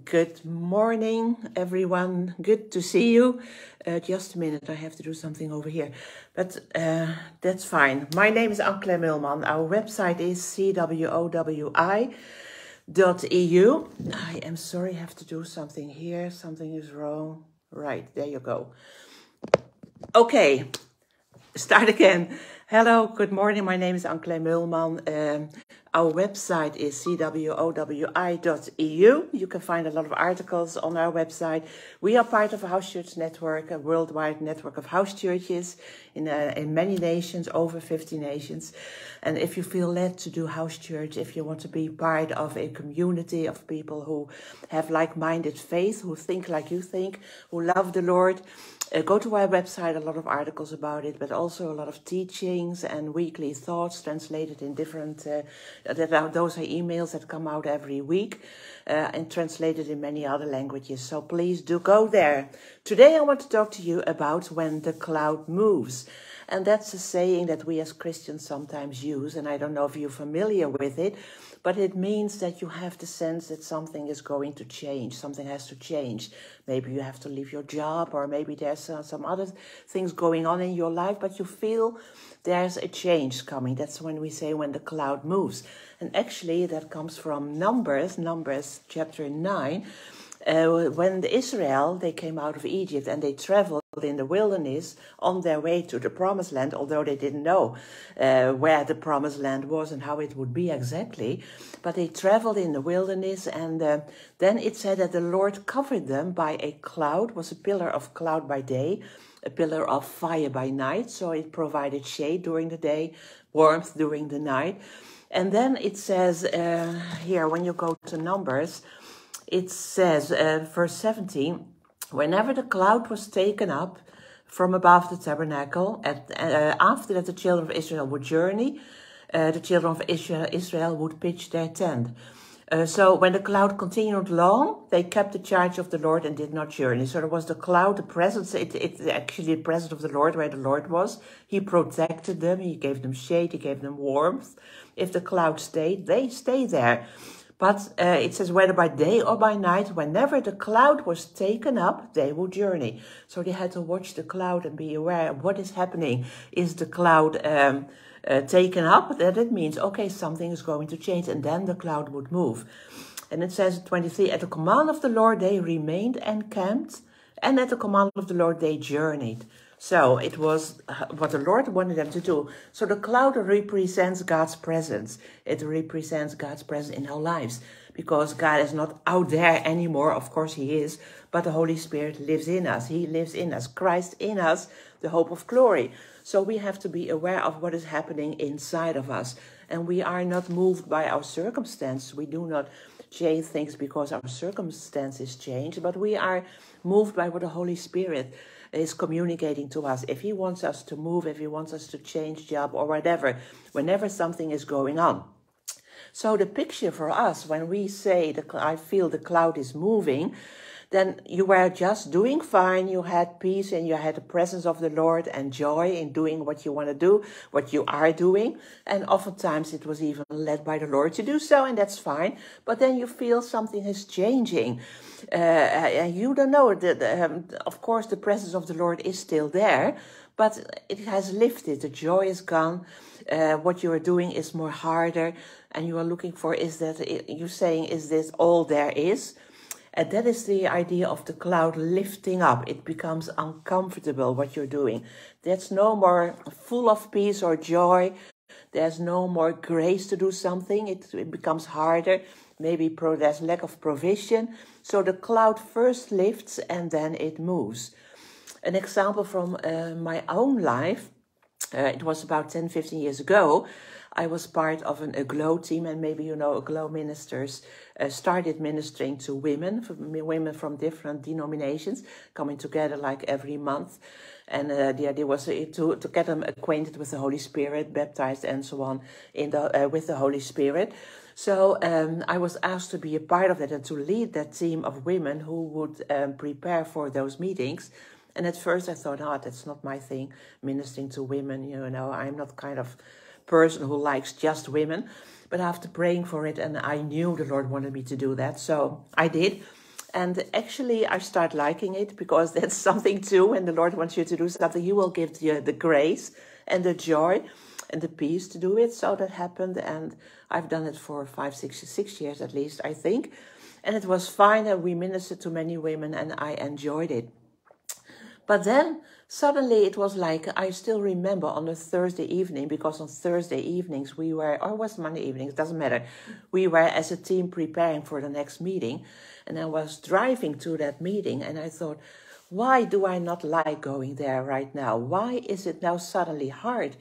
Good morning, everyone. Good to see you. Just a minute, I have to do something over here. But that's fine. My name is Ank Kleinmeulman. Our website is cwowi.eu. I am sorry, I have to do something here. Something is wrong. Right, there you go. Okay, start again. Hello, good morning. My name is Ank Kleinmeulman. Our website is cwowi.eu. You can find a lot of articles on our website. We are part of a house church network, a worldwide network of house churches in many nations, over 50 nations. And if you feel led to do house church, if you want to be part of a community of people who have like-minded faith, who think like you think, who love the Lord, go to our website, a lot of articles about it, but also a lot of teachings and weekly thoughts translated in different, those are emails that come out every week and translated in many other languages. So please do go there. Today I want to talk to you about when the cloud moves. And that's a saying that we as Christians sometimes use, and I don't know if you're familiar with it, but it means that you have the sense that something is going to change, something has to change. Maybe you have to leave your job, or maybe there's some other things going on in your life, but you feel there's a change coming. That's when we say when the cloud moves. And actually that comes from Numbers chapter 9, when Israel, they came out of Egypt and they traveled in the wilderness on their way to the promised land, although they didn't know where the promised land was and how it would be exactly. But they traveled in the wilderness, and then it said that the Lord covered them by a cloud, was a pillar of cloud by day, a pillar of fire by night. So it provided shade during the day, warmth during the night. And then it says here, when you go to Numbers, it says, verse 17, whenever the cloud was taken up from above the tabernacle, after that the children of Israel would journey, the children of Israel would pitch their tent. So when the cloud continued long, they kept the charge of the Lord and did not journey. So there was the cloud, the presence, it's actually the presence of the Lord where the Lord was. He protected them, he gave them shade, he gave them warmth. If the cloud stayed, they stayed there. But it says whether by day or by night, whenever the cloud was taken up, they would journey. So they had to watch the cloud and be aware of what is happening. Is the cloud taken up? That it means, okay, something is going to change, and then the cloud would move. And it says in 23, at the command of the Lord they remained encamped, and at the command of the Lord they journeyed. So it was what the Lord wanted them to do. So the cloud represents God's presence. It represents God's presence in our lives, because God is not out there anymore. Of course he is, but the Holy Spirit lives in us. He lives in us. Christ in us, the hope of glory. So we have to be aware of what is happening inside of us. And we are not moved by our circumstance. We do not change things because our circumstances change, but we are moved by what the Holy Spirit is communicating to us. If he wants us to move, if he wants us to change job or whatever, whenever something is going on. So the picture for us, when we say, I feel the cloud is moving, then you were just doing fine, you had peace, and you had the presence of the Lord and joy in doing what you want to do, what you are doing. And oftentimes it was even led by the Lord to do so, and that's fine. But then you feel something is changing. And you don't know, of course the presence of the Lord is still there, but it has lifted, the joy is gone. What you are doing is more harder, and you are looking for, you're saying, is this all there is? And that is the idea of the cloud lifting up. It becomes uncomfortable what you're doing. There's no more full of peace or joy. There's no more grace to do something. It becomes harder. Maybe there's lack of provision. So the cloud first lifts and then it moves. An example from my own life, it was about 10, 15 years ago. I was part of a GLOW team, and maybe you know, GLOW ministers started ministering to women from different denominations, coming together like every month. And the idea was to get them acquainted with the Holy Spirit, baptized and so on with the Holy Spirit. So I was asked to be a part of that and to lead that team of women who would prepare for those meetings. And at first I thought, that's not my thing, ministering to women, I'm not kind of person who likes just women. But after praying for it, and I knew the Lord wanted me to do that, so I did. And actually, I start liking it, because that's something too. When the Lord wants you to do something, He will give you the grace and the joy and the peace to do it. So that happened, and I've done it for 6 years at least, I think. And it was fine, and we ministered to many women, and I enjoyed it. But then suddenly it was like, I still remember on a Thursday evening, because on Thursday evenings we were, or it was Monday evenings, doesn't matter. We were as a team preparing for the next meeting. And I was driving to that meeting, and I thought, why do I not like going there right now? Why is it now suddenly hard?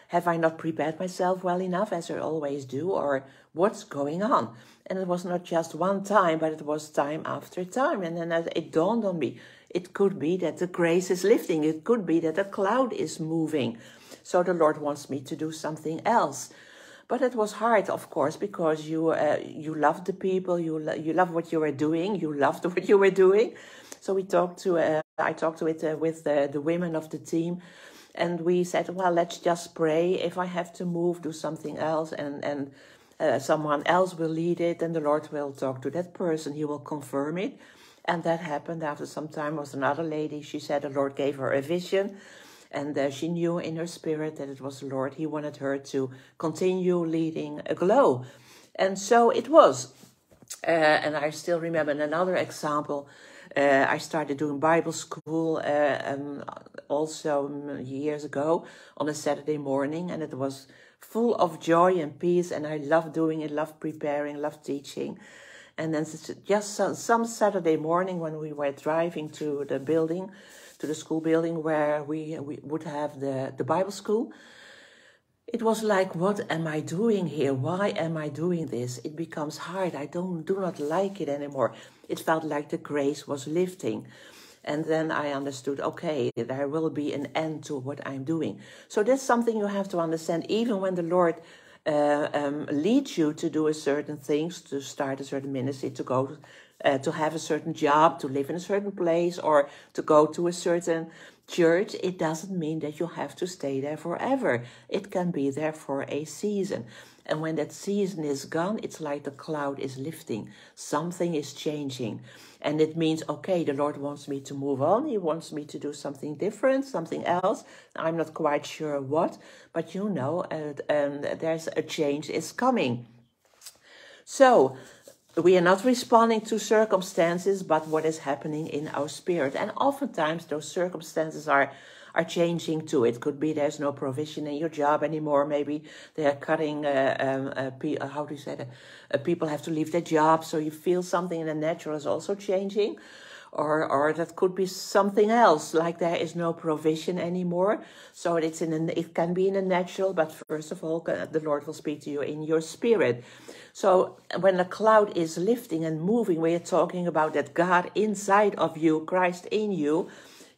Have I not prepared myself well enough, as I always do, or what's going on? And it was not just one time, but it was time after time. And then it dawned on me, it could be that the grace is lifting. It could be that a cloud is moving. So the Lord wants me to do something else. But it was hard, of course, because you love the people, you love what you were doing, you loved what you were doing. So I talked with the women of the team, and we said, well, let's just pray. If I have to move, do something else, and someone else will lead it, and the Lord will talk to that person. He will confirm it. And that happened after some time. Was another lady. She said the Lord gave her a vision. And she knew in her spirit that it was the Lord. He wanted her to continue leading a glow. And so it was. And I still remember another example. I started doing Bible school also years ago on a Saturday morning. And it was full of joy and peace. And I loved doing it, loved preparing, loved teaching. And then just some Saturday morning when we were driving to the building, to the school building where we would have the Bible school, it was like, what am I doing here? Why am I doing this? It becomes hard. I do not like it anymore. It felt like the grace was lifting. And then I understood, okay, there will be an end to what I'm doing. So that's something you have to understand, even when the Lord leads you to do a certain things, to start a certain ministry, to go to have a certain job, to live in a certain place, or to go to a certain church. It doesn't mean that you have to stay there forever. It can be there for a season. And when that season is gone, it's like the cloud is lifting. Something is changing. And it means, okay, the Lord wants me to move on. He wants me to do something different, something else. I'm not quite sure what, but there's a change is coming. So we are not responding to circumstances, but what is happening in our spirit. And oftentimes those circumstances are changing too. It could be there's no provision in your job anymore. Maybe they are cutting, people have to leave their job. So you feel something in the natural is also changing. Or that could be something else, like there is no provision anymore. So it can be in the natural, but first of all, the Lord will speak to you in your spirit. So when the cloud is lifting and moving, we are talking about that God inside of you, Christ in you,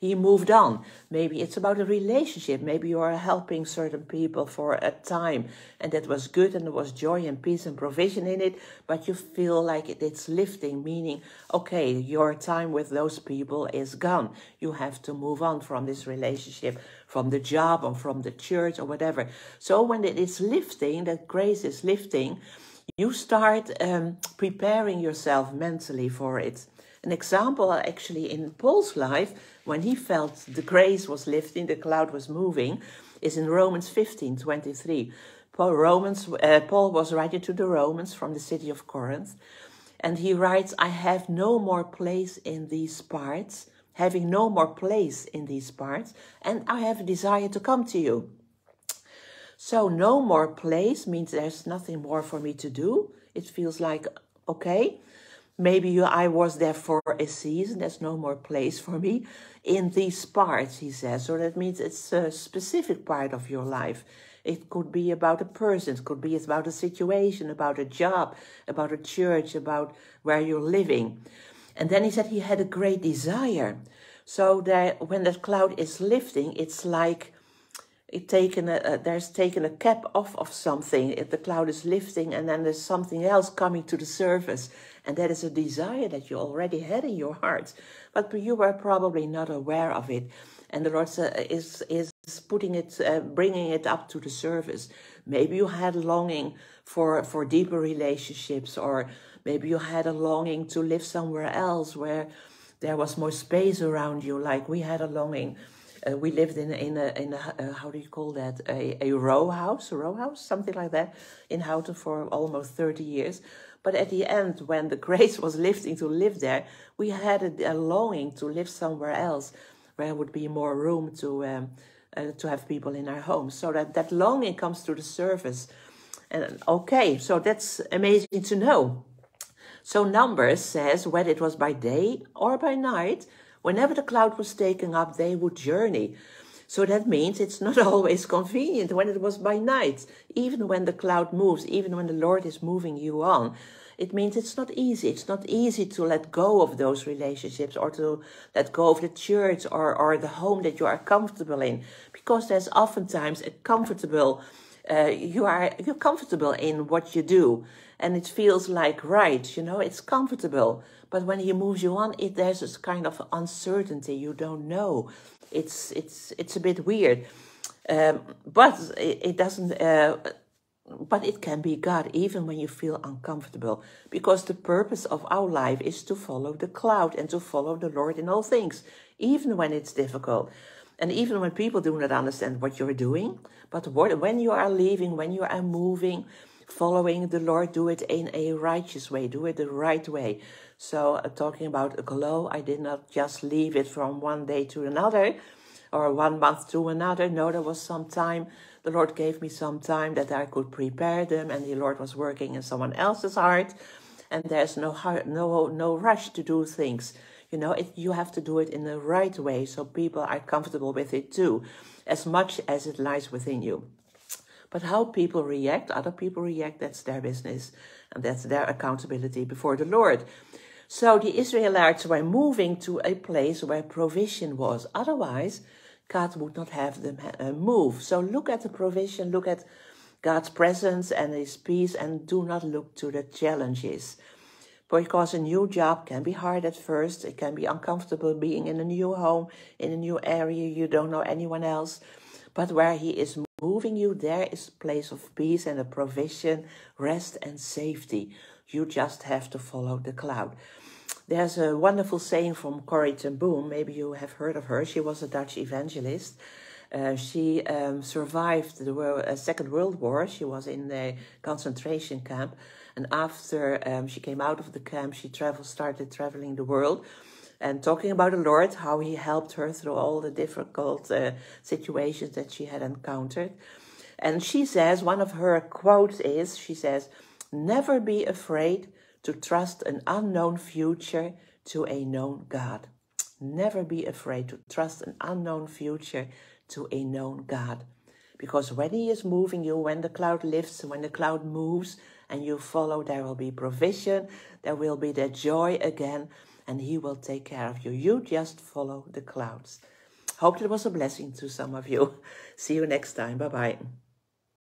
He moved on. Maybe it's about a relationship. Maybe you are helping certain people for a time, and that was good, and there was joy and peace and provision in it, but you feel like it's lifting, meaning, okay, your time with those people is gone. You have to move on from this relationship, from the job or from the church or whatever. So when it is lifting, that grace is lifting, you start preparing yourself mentally for it. An example actually in Paul's life, when he felt the grace was lifting, the cloud was moving, is in Romans 15:23. Paul was writing to the Romans from the city of Corinth, and he writes, I have no more place in these parts, having no more place in these parts, and I have a desire to come to you. So no more place means there's nothing more for me to do. It feels like, okay, maybe I was there for a season. There's no more place for me in these parts, he says. So that means it's a specific part of your life. It could be about a person. It could be about a situation, about a job, about a church, about where you're living. And then he said he had a great desire. So that when that cloud is lifting, it's like there's taken a cap off of something. If the cloud is lifting, and then there's something else coming to the surface. And that is a desire that you already had in your heart, but you were probably not aware of it. And the Lord is putting it, bringing it up to the surface Maybe you had a longing for deeper relationships, or maybe you had a longing to live somewhere else where there was more space around you, like we had a longing. We lived in a how do you call that, a row house, something like that, in Houten for almost 30 years. But at the end, when the grace was lifting to live there, we had a longing to live somewhere else, where there would be more room to have people in our homes. So that longing comes to the surface. And okay, so that's amazing to know. So Numbers says, whether it was by day or by night, whenever the cloud was taken up, they would journey. So that means it's not always convenient when it was by night. Even when the cloud moves, even when the Lord is moving you on, it means it's not easy. It's not easy to let go of those relationships, or to let go of the church or the home that you are comfortable in. Because there's oftentimes a comfortable, you're comfortable in what you do. And it feels like right, it's comfortable. But when he moves you on, there's this kind of uncertainty. You don't know. It's a bit weird. But it doesn't... but it can be God, even when you feel uncomfortable. Because the purpose of our life is to follow the cloud and to follow the Lord in all things, even when it's difficult. And even when people do not understand what you're doing. But when you are leaving, when you are moving, following the Lord, do it in a righteous way. Do it the right way. So talking about a glow, I did not just leave it from one day to another, or 1 month to another. No, there was some time. The Lord gave me some time that I could prepare them, and the Lord was working in someone else's heart. And there's no rush to do things. You have to do it in the right way, so people are comfortable with it too, as much as it lies within you. But how people react, other people react, that's their business, and that's their accountability before the Lord. So the Israelites were moving to a place where provision was. Otherwise, God would not have them move. So look at the provision, look at God's presence and his peace, and do not look to the challenges. Because a new job can be hard at first. It can be uncomfortable being in a new home, in a new area. You don't know anyone else. But where he is moving you, there is a place of peace and a provision, rest and safety. You just have to follow the cloud. There's a wonderful saying from Corrie ten Boom. Maybe you have heard of her. She was a Dutch evangelist. She survived the Second World War. She was in a concentration camp. And after she came out of the camp, she started traveling the world and talking about the Lord, how he helped her through all the difficult situations that she had encountered. And she says, one of her quotes is, she says, "Never be afraid to trust an unknown future to a known God." Never be afraid to trust an unknown future to a known God. Because when he is moving you, when the cloud lifts, when the cloud moves and you follow, there will be provision, there will be that joy again, and he will take care of you. You just follow the clouds. Hope it was a blessing to some of you. See you next time. Bye-bye.